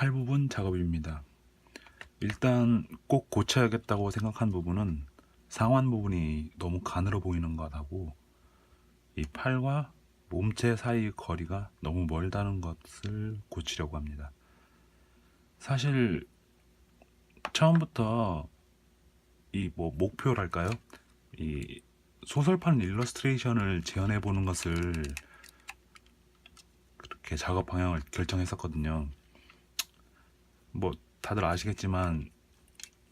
할 부분 작업입니다. 일단 꼭 고쳐야겠다고 생각한 부분은 상완 부분이 너무 가늘어 보이는 것하고 이 팔과 몸체 사이 거리가 너무 멀다는 것을 고치려고 합니다. 사실 처음부터 이 목표랄까요? 이 소설판 일러스트레이션을 재현해 보는 것을 그렇게 작업 방향을 결정했었거든요. 다들 아시겠지만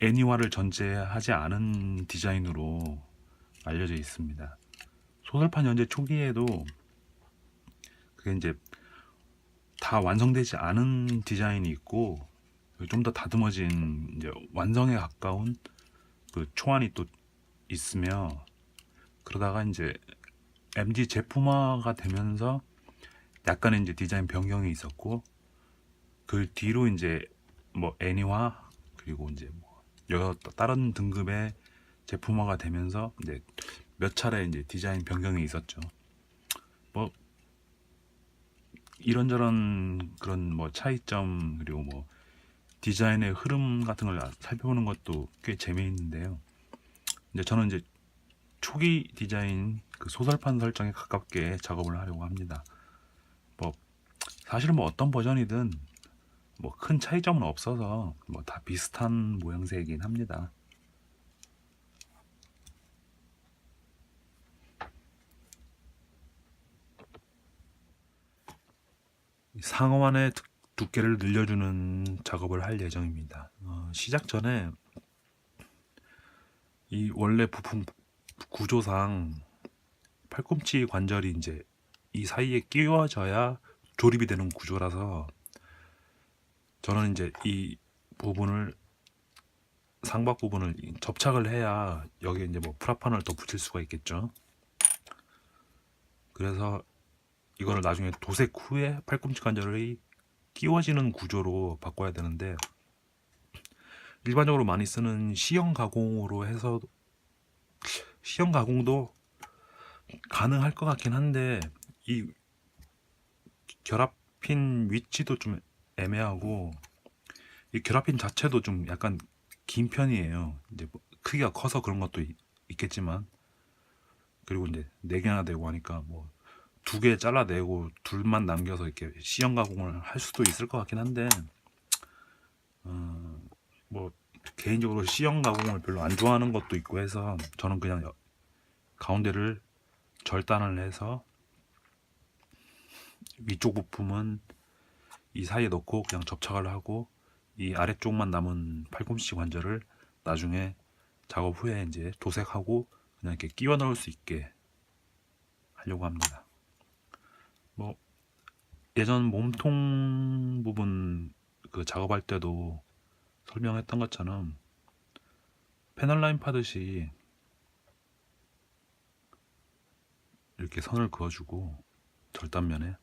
애니화를 전제하지 않은 디자인으로 알려져 있습니다. 소설판 연재 초기에도 그게 이제 다 완성되지 않은 디자인이 있고 좀 더 다듬어진 이제 완성에 가까운 그 초안이 또 있으며, 그러다가 이제 MG 제품화가 되면서 약간의 이제 디자인 변경이 있었고, 그 뒤로 이제 애니화 그리고 이제 여러 다른 등급의 제품화가 되면서 이제 몇 차례 이제 디자인 변경이 있었죠. 이런저런 그런 차이점 그리고 디자인의 흐름 같은 걸 살펴보는 것도 꽤 재미있는데요. 이제 저는 이제 초기 디자인 그 소설판 설정에 가깝게 작업을 하려고 합니다. 사실 어떤 버전이든 큰 차이점은 없어서 다 비슷한 모양새이긴 합니다. 상어만의 두께를 늘려주는 작업을 할 예정입니다. 시작 전에 이 원래 부품 구조상 팔꿈치 관절이 이제 이 사이에 끼워져야 조립이 되는 구조라서 저는 이제 이 부분을 상박 부분을 접착을 해야 여기에 이제 프라판을 더 붙일 수가 있겠죠. 그래서 이거를 나중에 도색 후에 팔꿈치 관절이 끼워지는 구조로 바꿔야 되는데, 일반적으로 많이 쓰는 C형 가공으로 해서 C형 가공도 가능할 것 같긴 한데 이 결합핀 위치도 좀 애매하고 이 결합핀 자체도 좀 약간 긴 편이에요. 이제 크기가 커서 그런 것도 있겠지만, 그리고 이제 4개나 되고 하니까 2개 잘라내고 둘만 남겨서 이렇게 C형 가공을 할 수도 있을 것 같긴 한데, 개인적으로 C형 가공을 별로 안 좋아하는 것도 있고 해서 저는 그냥 가운데를 절단을 해서 위쪽 부품은 이 사이에 넣고 그냥 접착을 하고 이 아래쪽만 남은 팔꿈치 관절을 나중에 작업 후에 이제 도색하고 그냥 이렇게 끼워 넣을 수 있게 하려고 합니다. 예전 몸통 부분 그 작업할 때도 설명했던 것처럼 패널라인 파듯이 이렇게 선을 그어주고 절단면에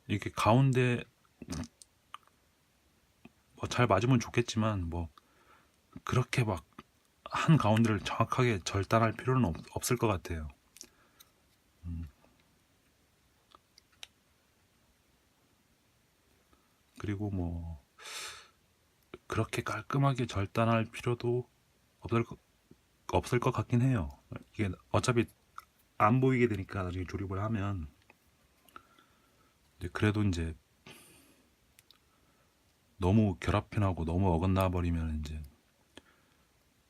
이렇게 가운데 잘 맞으면 좋겠지만 그렇게 한 가운데를 정확하게 절단할 필요는 없을 것 같아요. 그리고 그렇게 깔끔하게 절단할 필요도 없을 것 같긴 해요. 이게 어차피 안 보이게 되니까 나중에 조립을 하면. 그래도 이제 너무 결합핀하고 너무 어긋나 버리면 이제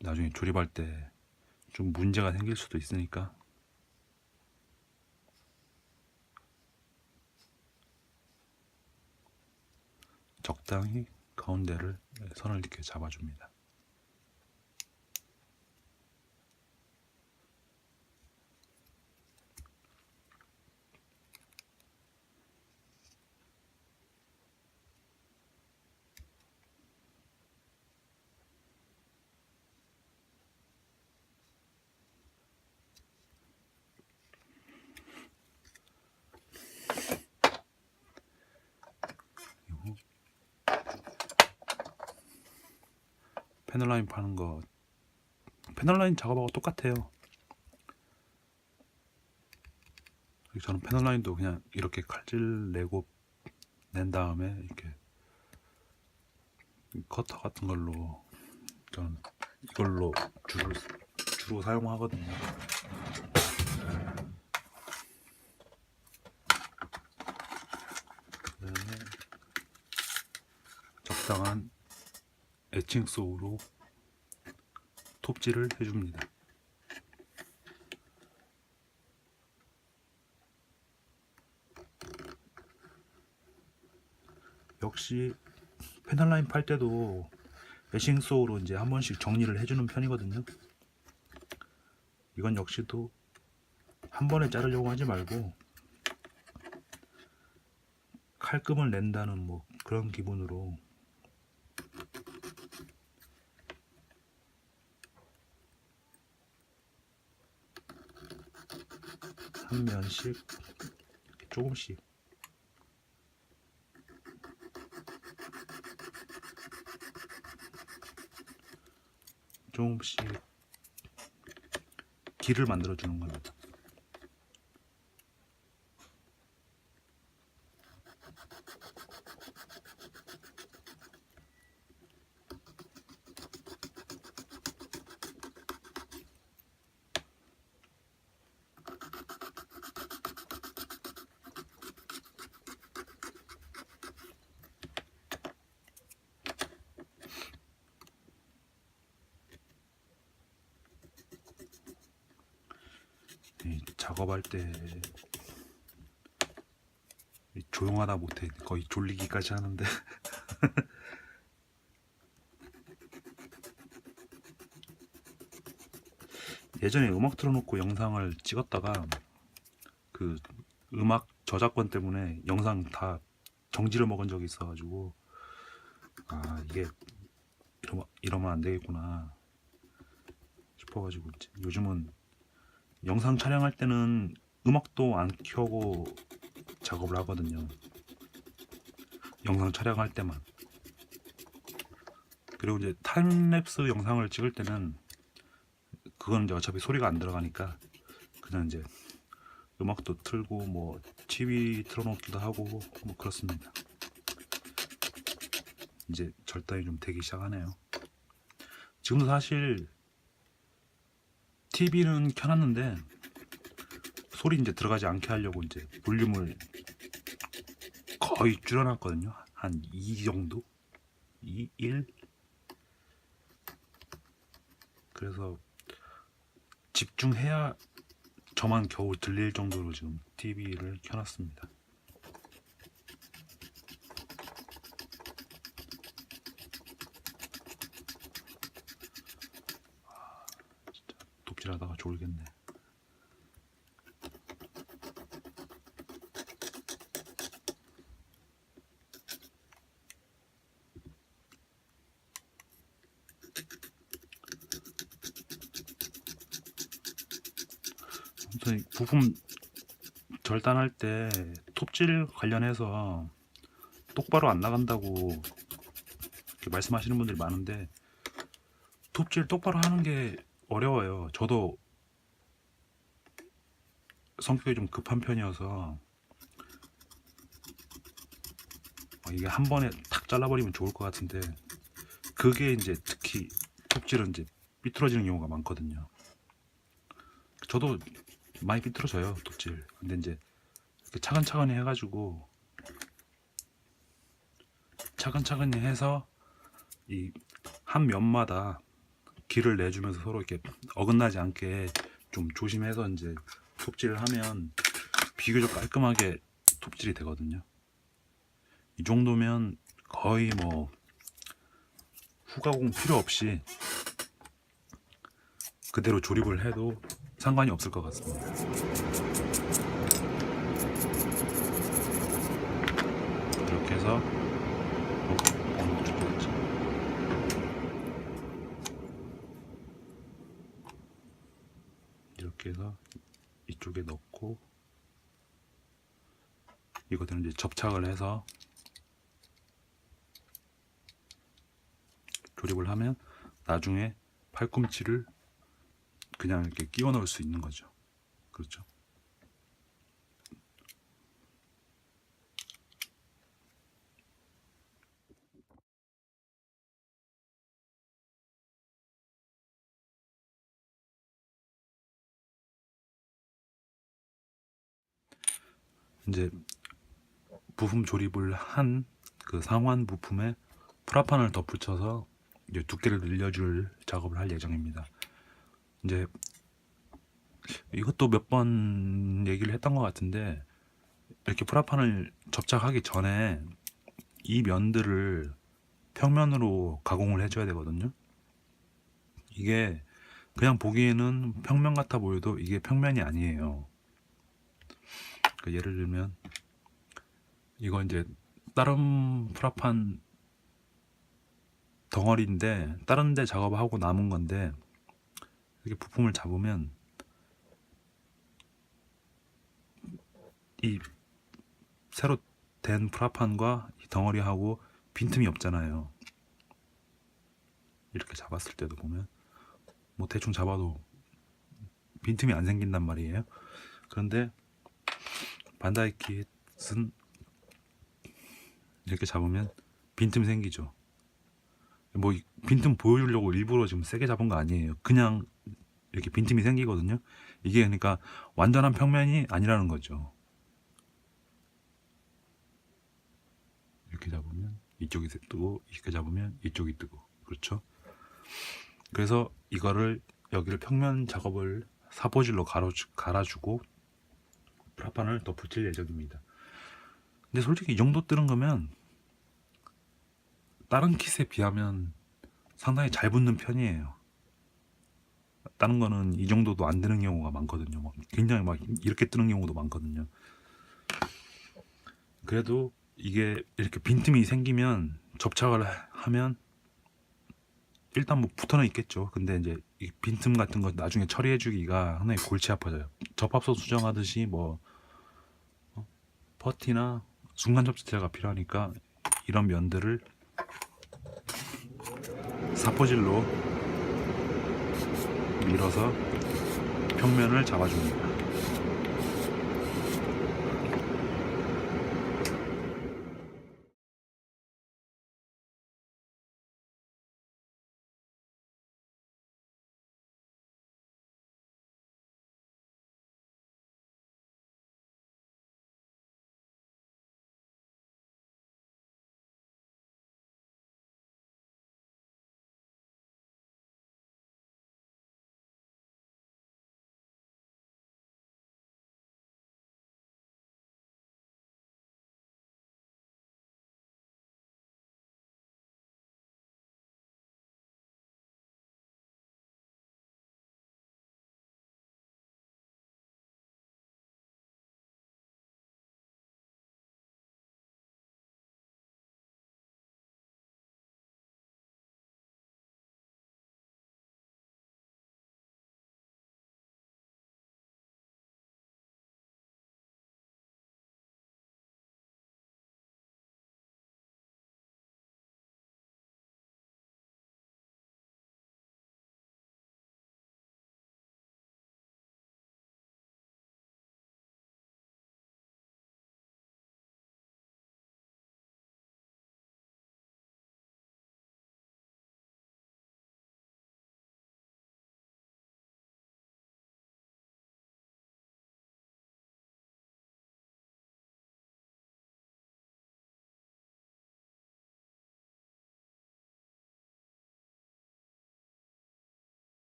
나중에 조립할 때 좀 문제가 생길 수도 있으니까 적당히 가운데를 선을 이렇게 잡아줍니다. 그리고 패널라인 파는 거, 패널라인 작업하고 똑같아요. 저는 패널라인도 그냥 이렇게 칼질 내고 낸 다음에 이렇게 커터 같은 걸로, 저는 이걸로 주로 사용하거든요. 그다음에 적당한 에칭소로 톱질을 해줍니다. 역시 페널라인 팔 때도 에칭소로 이제 한 번씩 정리를 해주는 편이거든요. 이건 역시도 한 번에 자르려고 하지 말고 칼금을 낸다는 뭐 그런 기분으로 한 면씩 조금씩 길을 만들어 주는 겁니다. 작업할 때 조용하다 못해 거의 졸리기까지 하는데 예전에 음악 틀어놓고 영상을 찍었다가 그 음악 저작권 때문에 영상 다 정지를 먹은 적이 있어가지고, 아 이게 이러면 안 되겠구나 싶어가지고 이제 요즘은 영상 촬영할 때는 음악도 안 켜고 작업을 하거든요. 영상 촬영할 때만. 그리고 이제 타임랩스 영상을 찍을 때는 그건 이제 어차피 소리가 안 들어가니까 그냥 이제 음악도 틀고 뭐 TV 틀어놓기도 하고 뭐 그렇습니다. 이제 절단이 좀 되기 시작하네요. 지금도 사실 TV는 켜놨는데 소리 이제 들어가지 않게 하려고 이제 볼륨을 거의 줄여놨거든요. 한 2 정도? 2, 1? 그래서 집중해야 저만 겨우 들릴 정도로 지금 TV를 켜놨습니다. 진짜 톱질하다가 졸겠네. 아무튼 부품 절단할 때 톱질 관련해서 똑바로 안 나간다고 이렇게 말씀하시는 분들이 많은데, 톱질 똑바로 하는 게 어려워요. 저도 성격이 좀 급한 편이어서 이게 한 번에 탁 잘라버리면 좋을 것 같은데, 그게 이제 특히 톱질은 이제 삐뚤어지는 경우가 많거든요. 저도 많이 삐뚤어져요, 톱질. 근데 이제 이렇게 차근차근히 해가지고 차근차근히 해서 이 한 면마다 길을 내주면서 서로 이렇게 어긋나지 않게 좀 조심해서 이제 톱질을 하면 비교적 깔끔하게 톱질이 되거든요. 이 정도면 거의 뭐 후가공 필요 없이 그대로 조립을 해도 상관이 없을 것 같습니다. 이렇게 해서 어느 쪽에 있지? 이렇게 해서 이쪽에 넣고, 이것들은 이제 접착을 해서 조립을 하면 나중에 팔꿈치를 그냥 이렇게 끼워 넣을 수 있는 거죠. 그렇죠. 이제 부품 조립을 한 그 상완 부품에 프라판을 덧붙여서 이제 두께를 늘려줄 작업을 할 예정입니다. 이제 이것도 몇 번 얘기를 했던 것 같은데, 이렇게 프라판을 접착하기 전에 이 면들을 평면으로 가공을 해줘야 되거든요. 이게 그냥 보기에는 평면 같아 보여도 이게 평면이 아니에요. 그러니까 예를 들면 이거 이제 다른 프라판 덩어리인데 다른 데 작업하고 남은 건데, 이렇게 부품을 잡으면 이 새로 된 프라판과 이 덩어리하고 빈틈이 없잖아요. 이렇게 잡았을 때도 보면 뭐 대충 잡아도 빈틈이 안 생긴단 말이에요. 그런데 반다이킷은 이렇게 잡으면 빈틈 생기죠. 뭐 빈틈 보여주려고 일부러 지금 세게 잡은 거 아니에요. 그냥 이렇게 빈틈이 생기거든요. 이게 그러니까 완전한 평면이 아니라는 거죠. 이렇게 잡으면 이쪽이 뜨고, 이렇게 잡으면 이쪽이 뜨고, 그렇죠? 그래서 이거를 여기를 평면 작업을 사포질로 갈아주고 프라판을 덧붙일 예정입니다. 근데 솔직히 이 정도 뜨는 거면 다른 킷에 비하면 상당히 잘 붙는 편이에요. 다른 거는 이 정도도 안 되는 경우가 많거든요. 막 굉장히 막 이렇게 뜨는 경우도 많거든요. 그래도 이게 이렇게 빈틈이 생기면 접착을 하면 일단 뭐 붙어는 있겠죠. 근데 이제 이 빈틈 같은 거 나중에 처리해주기가 상당히 골치 아파져요. 접합소 수정하듯이 뭐 퍼티나 순간 접착제가 필요하니까 이런 면들을 사포질로 밀어서 평면을 잡아줍니다.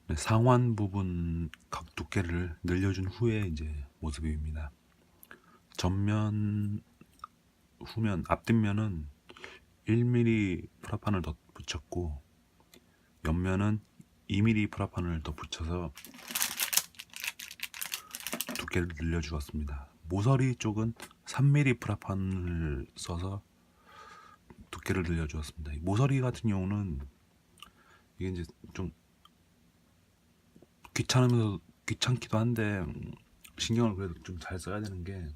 네, 상완 부분 각 두께를 늘려준 후에 이제 모습입니다. 전면, 후면, 앞뒷면은 1mm 프라판을 덧붙였고 옆면은 2mm 프라판을 덧붙여서 두께를 늘려주었습니다. 모서리 쪽은 3mm 프라판을 써서 두께를 늘려주었습니다. 모서리 같은 경우는 이게 이제 좀 귀찮으면서 귀찮기도 한데 신경을 그래도 좀 잘 써야 되는 게,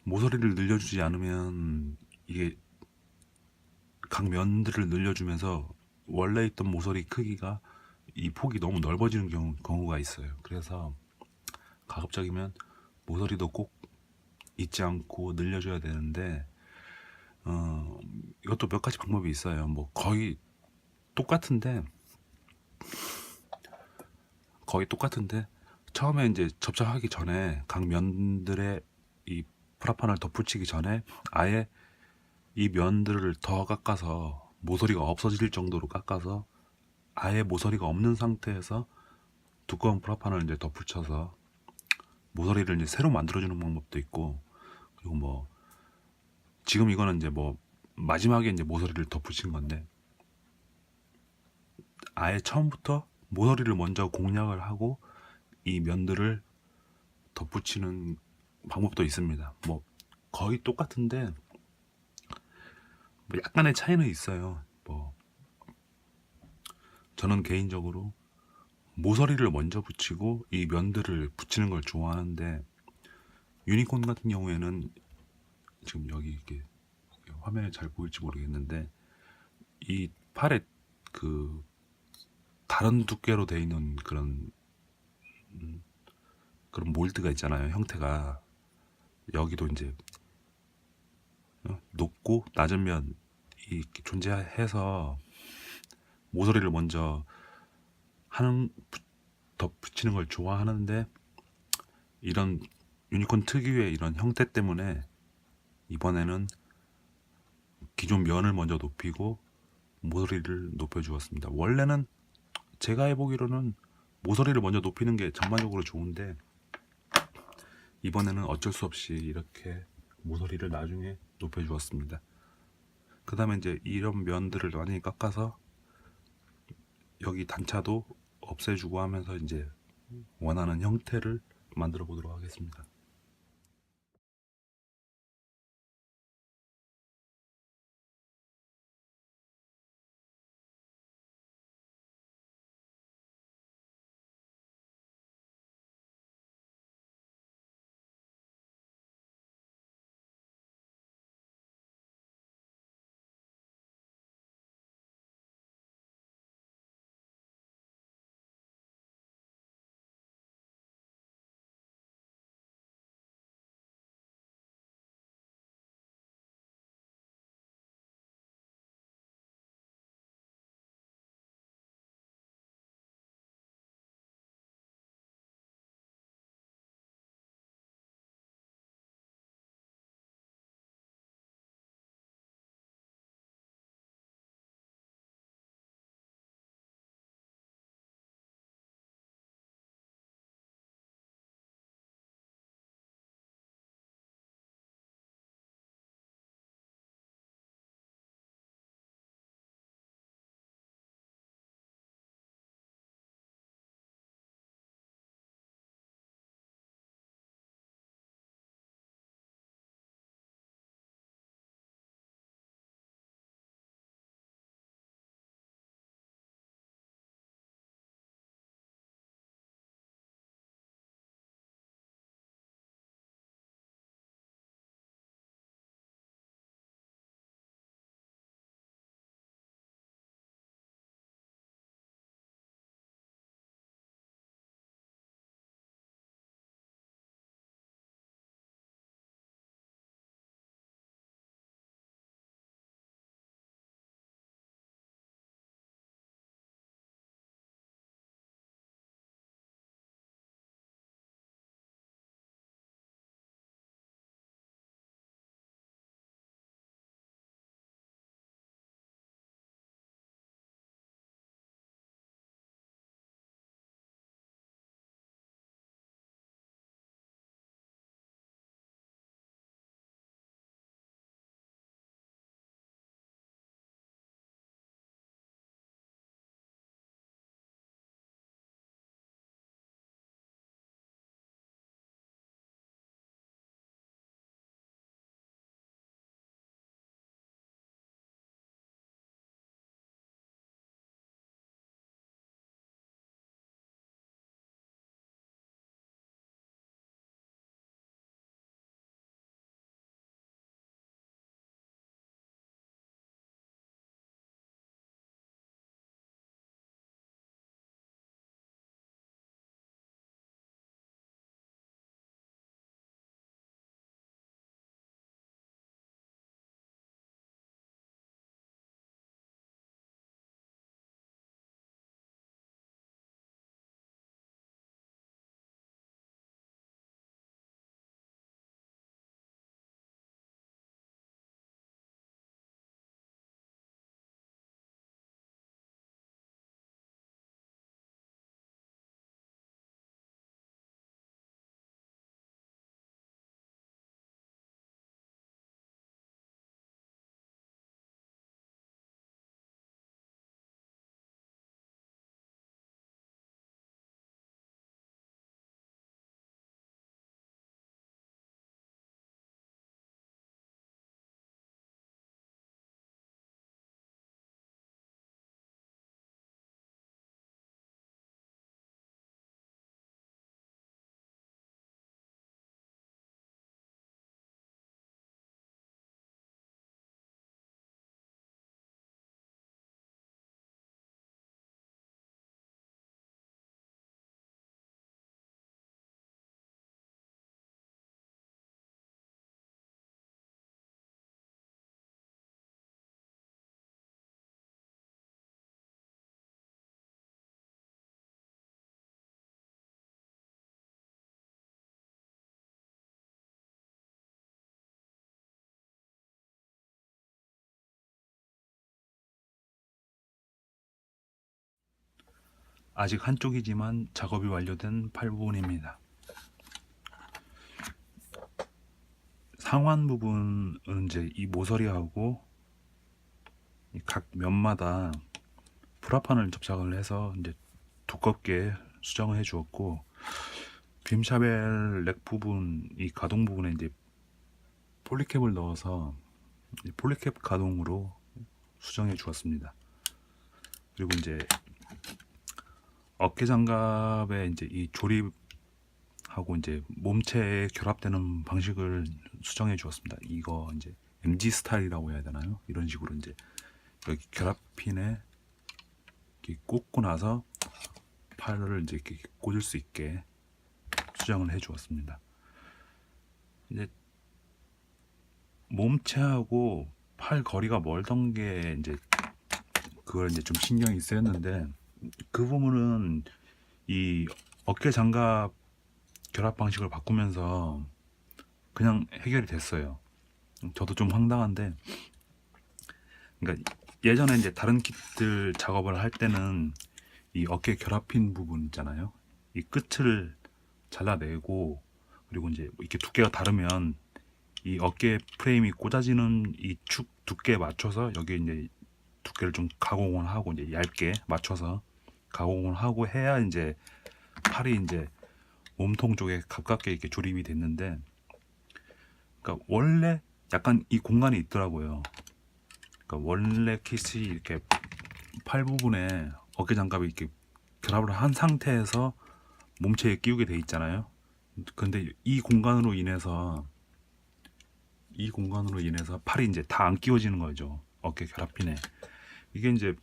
모서리를 늘려주지 않으면 이게 각 면들을 늘려주면서 원래 있던 모서리 크기가 이 폭이 너무 넓어지는 경우가 있어요. 그래서 가급적이면 모서리도 꼭 잊지 않고 늘려줘야 되는데 이것도 몇 가지 방법이 있어요. 뭐 똑같은데 거의 똑같은데 처음에 이제 접착하기 전에 각 면들의 이 프라판을 덧붙이기 전에 아예 이 면들을 더 깎아서 모서리가 없어질 정도로 깎아서 아예 모서리가 없는 상태에서 두꺼운 프라판을 이제 덧붙여서 모서리를 이제 새로 만들어주는 방법도 있고, 그리고 뭐 지금 이거는 이제 뭐 마지막에 이제 모서리를 덧붙인 건데 아예 처음부터 모서리를 먼저 공략을 하고 이 면들을 덧붙이는 방법도 있습니다. 뭐 거의 똑같은데 뭐 약간의 차이는 있어요. 뭐 저는 개인적으로 모서리를 먼저 붙이고 이 면들을 붙이는 걸 좋아하는데, 유니콘 같은 경우에는 지금 여기 이렇게 화면에 잘 보일지 모르겠는데 이 팔에 그 다른 두께로 되어 있는 그런 몰드가 있잖아요. 형태가 여기도 이제 높고 낮은 면이 이렇게 존재해서 모서리를 먼저 하는 덧붙이는 걸 좋아하는데, 이런 유니콘 특유의 이런 형태 때문에 이번에는 기존 면을 먼저 높이고 모서리를 높여 주었습니다. 원래는 제가 해보기로는 모서리를 먼저 높이는 게 전반적으로 좋은데 이번에는 어쩔 수 없이 이렇게 모서리를 나중에 높여 주었습니다. 그 다음에 이제 이런 면들을 많이 깎아서 여기 단차도 없애주고 하면서 이제 원하는 형태를 만들어 보도록 하겠습니다. 아직 한쪽이지만 작업이 완료된 팔 부분입니다. 상완 부분은 이제 이 모서리하고 이 각 면마다 프라판을 접착을 해서 이제 두껍게 수정을 해 주었고, 빔샤벨 넥 부분, 이 가동 부분에 이제 폴리캡을 넣어서 폴리캡 가동으로 수정해 주었습니다. 그리고 이제 어깨 장갑에 이제 이 조립하고 이제 몸체에 결합되는 방식을 수정해 주었습니다. 이거 이제 MG 스타일이라고 해야 되나요? 이런 식으로 이제 여기 결합핀에 이렇게 꽂고 나서 팔을 이제 이렇게 꽂을 수 있게 수정을 해 주었습니다. 이제 몸체하고 팔 거리가 멀던 게 이제 그걸 이제 좀 신경이 쓰였는데, 그 부분은 이 어깨 장갑 결합 방식을 바꾸면서 그냥 해결이 됐어요. 저도 좀 황당한데, 그러니까 예전에 이제 다른 킷들 작업을 할 때는 이 어깨 결합핀 부분 있잖아요. 이 끝을 잘라내고, 그리고 이제 이렇게 두께가 다르면 이 어깨 프레임이 꽂아지는 이 축 두께에 맞춰서 여기 이제 두께를 좀 가공을 하고 이제 얇게 맞춰서 가공을 하고 해야 이제 팔이 이제 몸통 쪽에 가깝게 이렇게 조립이 됐는데, 그러니까 원래 약간 이 공간이 있더라고요. 그러니까 원래 킷이 이렇게 팔 부분에 어깨 장갑이 이렇게 결합을 한 상태에서 몸체에 끼우게 돼 있잖아요. 근데 이 공간으로 인해서 팔이 이제 다 안 끼워지는 거죠. 어깨 결합핀에. 이게 이제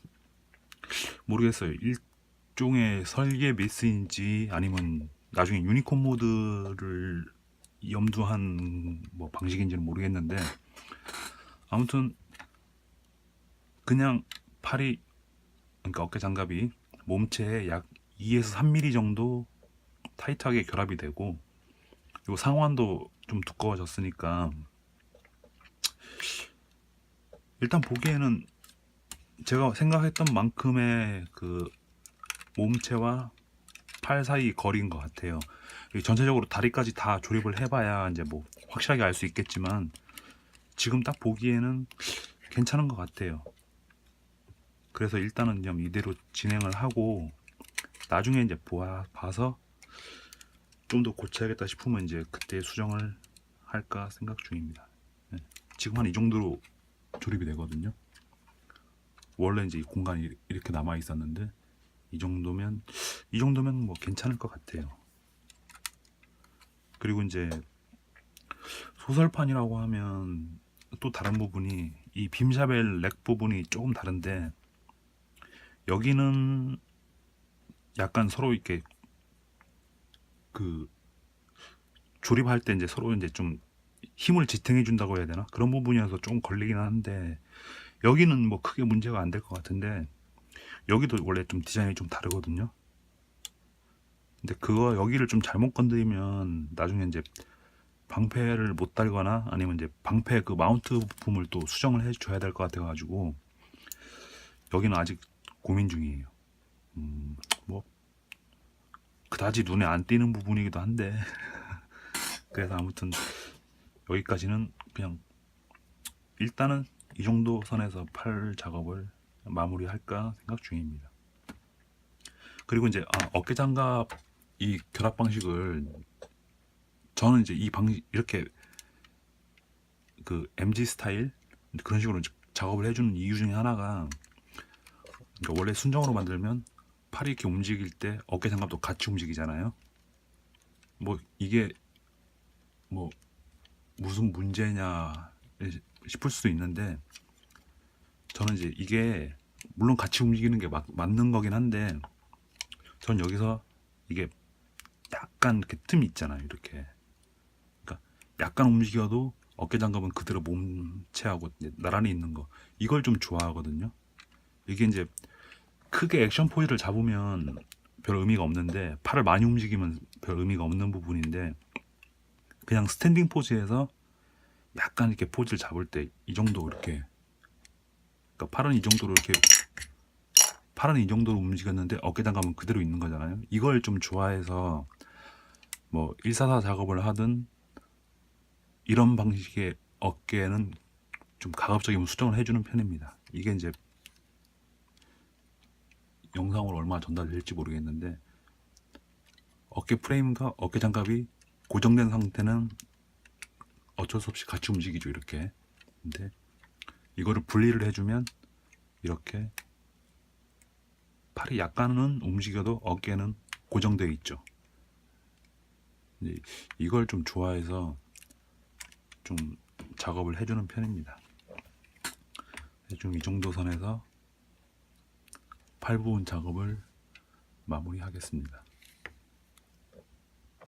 모르겠어요. 일종의 설계 미스인지 아니면 나중에 유니콘 모드를 염두한 뭐 방식인지는 모르겠는데, 아무튼 그냥 팔이, 그러니까 어깨 장갑이 몸체에 약 2에서 3mm 정도 타이트하게 결합이 되고, 그리고 상완도 좀 두꺼워졌으니까 일단 보기에는 제가 생각했던 만큼의 그 몸체와 팔 사이 거리인 것 같아요. 전체적으로 다리까지 다 조립을 해봐야 이제 뭐 확실하게 알 수 있겠지만, 지금 딱 보기에는 괜찮은 것 같아요. 그래서 일단은 좀 이대로 진행을 하고, 나중에 이제 봐서 좀 더 고쳐야겠다 싶으면 이제 그때 수정을 할까 생각 중입니다. 지금 한 이 정도로 조립이 되거든요. 원래 이제 이 공간이 이렇게 남아 있었는데, 이 정도면 뭐 괜찮을 것 같아요. 그리고 이제 소설판이라고 하면 또 다른 부분이 이 빔샤벨 렉 부분이 조금 다른데, 여기는 약간 서로 이렇게 그 조립할 때 이제 서로 이제 좀 힘을 지탱해 준다고 해야 되나, 그런 부분이어서 좀 걸리긴 하는데, 여기는 뭐 크게 문제가 안 될 것 같은데, 여기도 원래 좀 디자인이 좀 다르거든요. 근데 그거 여기를 좀 잘못 건드리면 나중에 이제 방패를 못 달거나 아니면 이제 방패 그 마운트 부품을 또 수정을 해 줘야 될 것 같아 가지고 여기는 아직 고민 중이에요. 뭐 그다지 눈에 안 띄는 부분이기도 한데 그래서 아무튼 여기까지는 그냥 일단은 이 정도 선에서 팔 작업을 마무리할까 생각 중입니다. 그리고 이제 어깨 장갑 이 결합 방식을 저는 이제 이 방식 이렇게 그 MG 스타일 그런 식으로 작업을 해주는 이유 중에 하나가, 그러니까 원래 순정으로 만들면 팔이 이렇게 움직일 때 어깨 장갑도 같이 움직이잖아요. 뭐 이게 뭐 무슨 문제냐 싶을 수도 있는데, 저는 이제 이게 물론 같이 움직이는 게 맞는 거긴 한데, 전 여기서 이게 약간 이렇게 틈이 있잖아요. 이렇게. 그러니까 약간 움직여도 어깨 장갑은 그대로 몸체하고 나란히 있는 거, 이걸 좀 좋아하거든요. 이게 이제 크게 액션 포즈를 잡으면 별 의미가 없는데, 팔을 많이 움직이면 별 의미가 없는 부분인데, 그냥 스탠딩 포즈에서 약간 이렇게 포즈를 잡을 때 이 정도 이렇게, 그러니까 팔은 이 정도로 이렇게 팔은 이 정도로 움직였는데 어깨 장갑은 그대로 있는 거잖아요. 이걸 좀 좋아해서 뭐 144 작업을 하든 이런 방식의 어깨는 좀 가급적이면 수정을 해주는 편입니다. 이게 이제 영상으로 얼마나 전달될지 모르겠는데, 어깨 프레임과 어깨 장갑이 고정된 상태는 어쩔 수 없이 같이 움직이죠, 이렇게. 근데 이거를 분리를 해주면 이렇게 팔이 약간은 움직여도 어깨는 고정되어 있죠. 이걸 좀 좋아해서 좀 작업을 해주는 편입니다. 대충 이 정도 선에서 팔 부분 작업을 마무리하겠습니다.